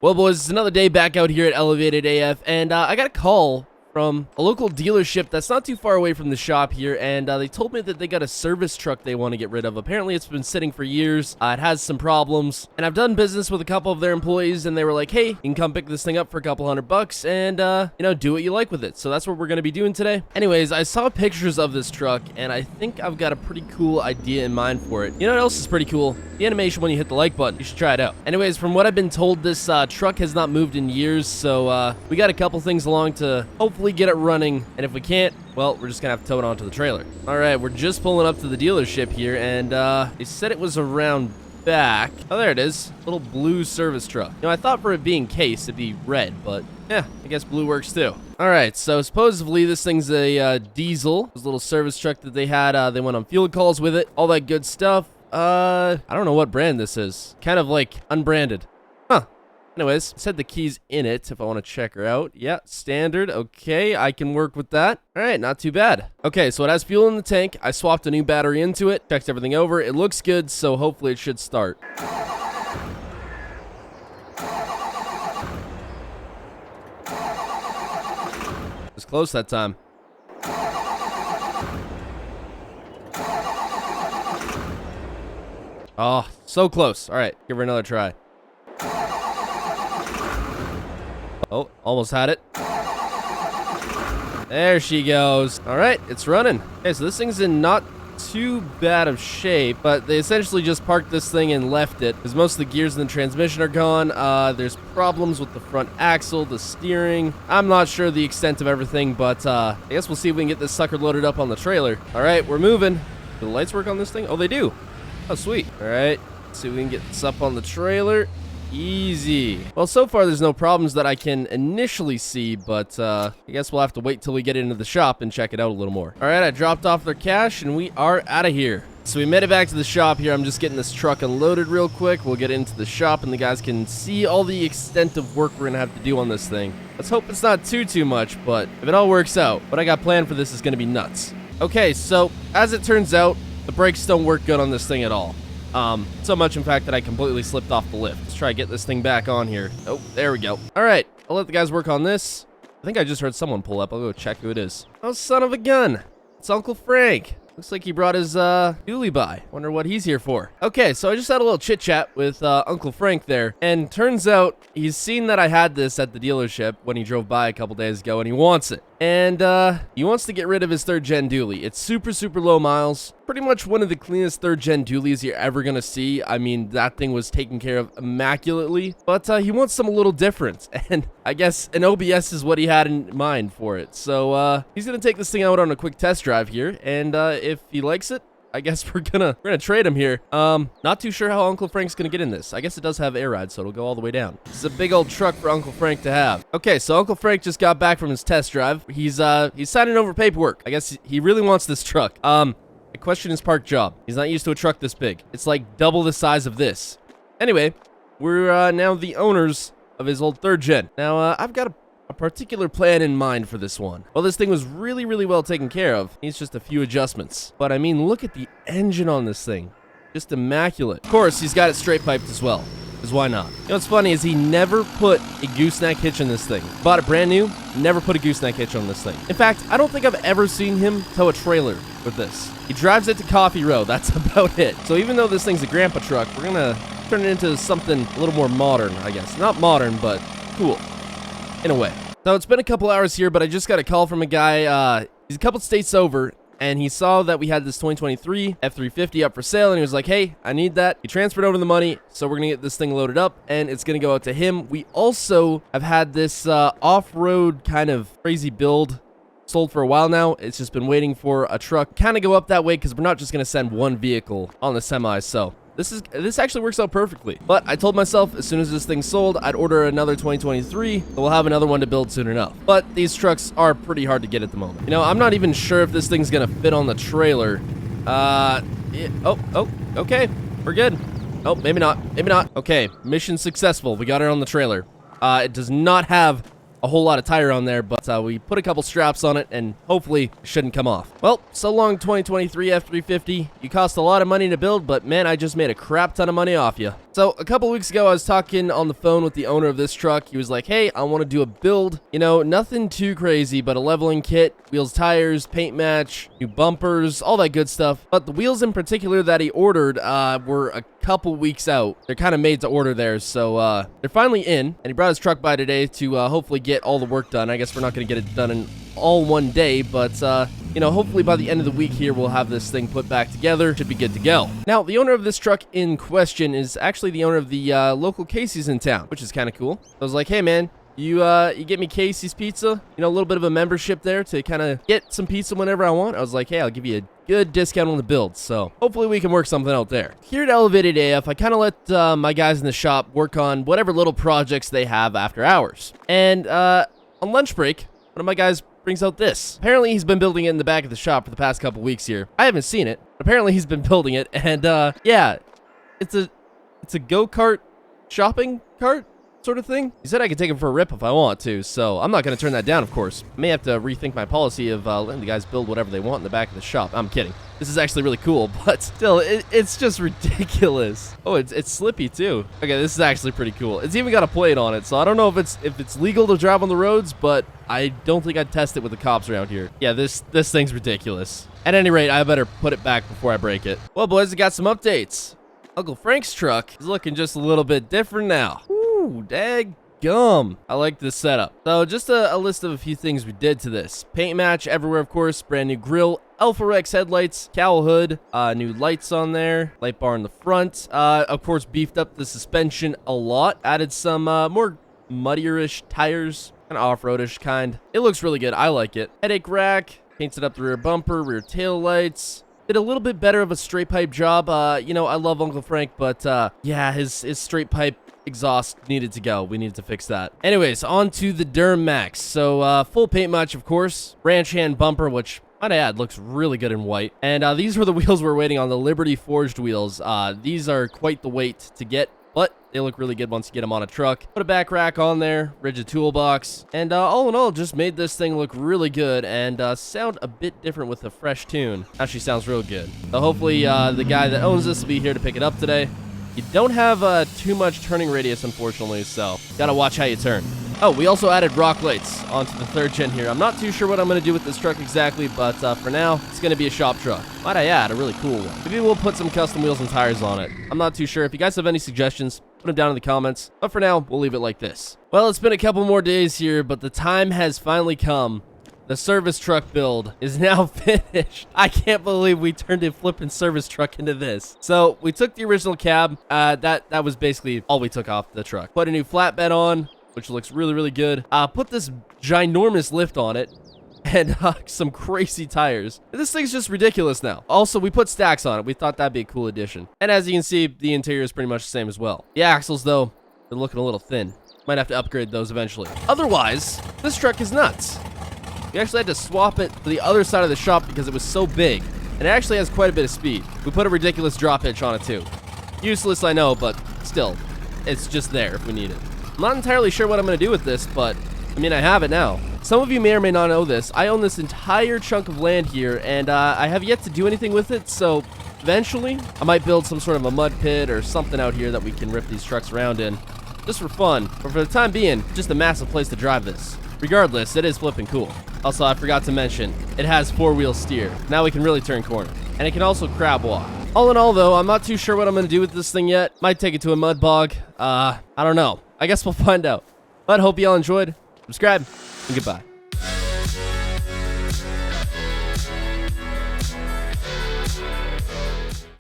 Well, boys, it's another day back out here at Elevated AF, and I got a call from a local dealership that's not too far away from the shop here, and they told me that they got a service truck they want to get rid of. Apparently, it's been sitting for years. It has some problems, and I've done business with a couple of their employees, and they were like, hey, you can come pick this thing up for a couple $100 and, you know, do what you like with it. So that's what we're going to be doing today. Anyways, I saw pictures of this truck, and I think I've got a pretty cool idea in mind for it. You know what else is pretty cool? The animation when you hit the like button. You should try it out. Anyways, from what I've been told, this truck has not moved in years, so we got a couple things along to hopefully get it running, and if we can't, well, we're just gonna have to tow it onto the trailer. All right, we're just pulling up to the dealership here, and they said it was around back. Oh, there it is. Little blue service truck. You know, I thought for it being case, it'd be red, but yeah, I guess blue works too. All right, so supposedly this thing's a diesel. This little service truck that they had, they went on field calls with it, all that good stuff. I don't know what brand this is. Kind of like unbranded. Huh. Anyways, it said the key's in it if I want to check her out. Yeah, standard. Okay, I can work with that. All right, not too bad. Okay, so it has fuel in the tank. I swapped a new battery into it, checked everything over. It looks good, so hopefully it should start. It was close that time. Oh, so close. All right, give her another try. Oh, almost had it. There she goes. All right, it's running. Okay, so this thing's in not too bad of shape, but they essentially just parked this thing and left it because most of the gears in the transmission are gone. There's problems with the front axle, the steering. I'm not sure the extent of everything, but I guess we'll see if we can get this sucker loaded up on the trailer. All right, we're moving. Do the lights work on this thing? Oh, they do. Oh, sweet. All right, let's see if we can get this up on the trailer. Easy. Well, so far there's no problems that I can initially see, but I guess we'll have to wait till we get into the shop and check it out a little more. All right, I dropped off their cash and we are out of here. So we made it back to the shop here. I'm just getting this truck unloaded real quick. We'll get into the shop and the guys can see all the extent of work we're gonna have to do on this thing. Let's hope it's not too much, but if it all works out, what I got planned for this is gonna be nuts. Okay, so as it turns out, the brakes don't work good on this thing at all. So much, in fact, that I completely slipped off the lift. Let's try to get this thing back on here. Oh, there we go. All right, I'll let the guys work on this. I think I just heard someone pull up. I'll go check who it is. Oh, son of a gun. It's Uncle Frank. Looks like he brought his, dually by. Wonder what he's here for. Okay, so I just had a little chit-chat with, Uncle Frank there, and turns out he's seen that I had this at the dealership when he drove by a couple days ago, and he wants it. And, he wants to get rid of his third-gen dually. It's super low miles. Pretty much one of the cleanest third-gen dualies you're ever gonna see. I mean, that thing was taken care of immaculately. But, he wants something a little different. And I guess an OBS is what he had in mind for it. So, he's gonna take this thing out on a quick test drive here. And, if he likes it, I guess we're gonna trade him here. Not too sure how Uncle Frank's gonna get in this. I guess it does have air ride, so it'll go all the way down. This is a big old truck for Uncle Frank to have. Okay, so Uncle Frank just got back from his test drive. He's signing over paperwork. I guess he really wants this truck. I question his park job. He's not used to a truck this big. It's like double the size of this. Anyway, we're now the owners of his old third gen. Now, I've got a particular plan in mind for this one. Well, this thing was really well taken care of. Needs just a few adjustments. But I mean, look at the engine on this thing. Just immaculate. Of course, he's got it straight piped as well. Because why not? You know what's funny is he never put a gooseneck hitch in this thing. Bought it brand new, never put a gooseneck hitch on this thing. In fact, I don't think I've ever seen him tow a trailer with this. He drives it to Coffee Row, that's about it. So even though this thing's a grandpa truck, we're gonna turn it into something a little more modern, I guess. Not modern, but cool. In a way. So it's been a couple hours here, but I just got a call from a guy, he's a couple states over, and he saw that we had this 2023 F350 up for sale, and he was like, hey, I need that. He transferred over the money, so we're gonna get this thing loaded up, and it's gonna go out to him. We also have had this off-road kind of crazy build sold for a while now. It's just been waiting for a truck kind of go up that way, because we're not just gonna send one vehicle on the semi, so this actually works out perfectly. But I told myself as soon as this thing's sold, I'd order another 2023, but we'll have another one to build soon enough. But these trucks are pretty hard to get at the moment. You know, I'm not even sure if this thing's gonna fit on the trailer. Okay, we're good. Oh, maybe not. Okay, mission successful. We got it on the trailer. It does not have a whole lot of tire on there, but we put a couple straps on it, and hopefully it shouldn't come off. Well, so long 2023 F350. You cost a lot of money to build, but man, I just made a crap ton of money off you. So a couple weeks ago, I was talking on the phone with the owner of this truck. He was like, hey, I want to do a build. You know, nothing too crazy, but a leveling kit, wheels, tires, paint match, new bumpers, all that good stuff. But the wheels in particular that he ordered were a couple weeks out. They're kind of made to order there, so they're finally in, and he brought his truck by today to hopefully get all the work done. I guess we're not going to get it done in all one day, but you know, hopefully by the end of the week here, we'll have this thing put back together. Should be good to go. Now, the owner of this truck in question is actually the owner of the local Casey's in town, which is kind of cool. I was like, hey man, you get me Casey's Pizza, you know, a little bit of a membership there to kind of get some pizza whenever I want. I was like, hey, I'll give you a good discount on the build, so hopefully we can work something out there. Here at Elevated AF, I kind of let my guys in the shop work on whatever little projects they have after hours. And on lunch break, one of my guys brings out this. Apparently he's been building it in the back of the shop for the past couple weeks here. I haven't seen it, but apparently he's been building it, and yeah, it's a go-kart shopping cart sort of thing. He said I could take him for a rip if I want to, so I'm not going to turn that down, of course. I may have to rethink my policy of letting the guys build whatever they want in the back of the shop. I'm kidding. This is actually really cool, but still, it's just ridiculous. Oh, it's slippy too. Okay, this is actually pretty cool. It's even got a plate on it, so I don't know if it's legal to drive on the roads, but I don't think I'd test it with the cops around here. Yeah, this thing's ridiculous. At any rate, I better put it back before I break it. Well, boys, I got some updates. Uncle Frank's truck is looking just a little bit different now. Ooh, daggum. I like this setup. So just a list of a few things we did to this. Paint match everywhere, of course. Brand new grill. Alpha Rex headlights. Cowl hood. New lights on there. Light bar in the front. Of course, beefed up the suspension a lot. Added some more muddier-ish tires. Kind of off-roadish kind. It looks really good. I like it. Headache rack. Painted up the rear bumper. Rear tail lights. Did a little bit better of a straight pipe job. You know, I love Uncle Frank, but yeah, his straight pipe exhaust needed to go. We needed to fix that. Anyways, on to the Duramax. So full paint match, of course. Ranch hand bumper, which might I add looks really good in white. And these were the wheels we're waiting on, the Liberty forged wheels. These are quite the weight to get, but they look really good once you get them on a truck. Put a back rack on there, rigid toolbox, and all in all, just made this thing look really good and sound a bit different with a fresh tune. Actually sounds real good. So hopefully the guy that owns this will be here to pick it up today. You don't have too much turning radius, unfortunately, so gotta watch how you turn. Oh, we also added rock lights onto the third gen here. I'm not too sure what I'm going to do with this truck exactly, but for now, it's going to be a shop truck. Might I add, a really cool one. Maybe we'll put some custom wheels and tires on it. I'm not too sure. If you guys have any suggestions, put them down in the comments. But for now, we'll leave it like this. Well, it's been a couple more days here, but the time has finally come. The service truck build is now finished. I can't believe we turned a flipping service truck into this. So we took the original cab. That was basically all we took off the truck. Put a new flatbed on, which looks really, really good. Put this ginormous lift on it and some crazy tires. This thing's just ridiculous now. Also, we put stacks on it. We thought that'd be a cool addition. And as you can see, the interior is pretty much the same as well. The axles, though, they're looking a little thin. Might have to upgrade those eventually. Otherwise, this truck is nuts. We actually had to swap it to the other side of the shop because it was so big. And it actually has quite a bit of speed. We put a ridiculous drop hitch on it, too. Useless, I know, but still, it's just there if we need it. I'm not entirely sure what I'm going to do with this, but, I mean, I have it now. Some of you may or may not know this. I own this entire chunk of land here, and I have yet to do anything with it, so eventually, I might build some sort of a mud pit or something out here that we can rip these trucks around in, just for fun. But for the time being, just a massive place to drive this. Regardless, it is flipping cool. Also, I forgot to mention, it has four-wheel steer. Now we can really turn corners. And it can also crab walk. All in all, though, I'm not too sure what I'm going to do with this thing yet. Might take it to a mud bog. I don't know. I guess we'll find out. But hope you all enjoyed. Subscribe, and goodbye.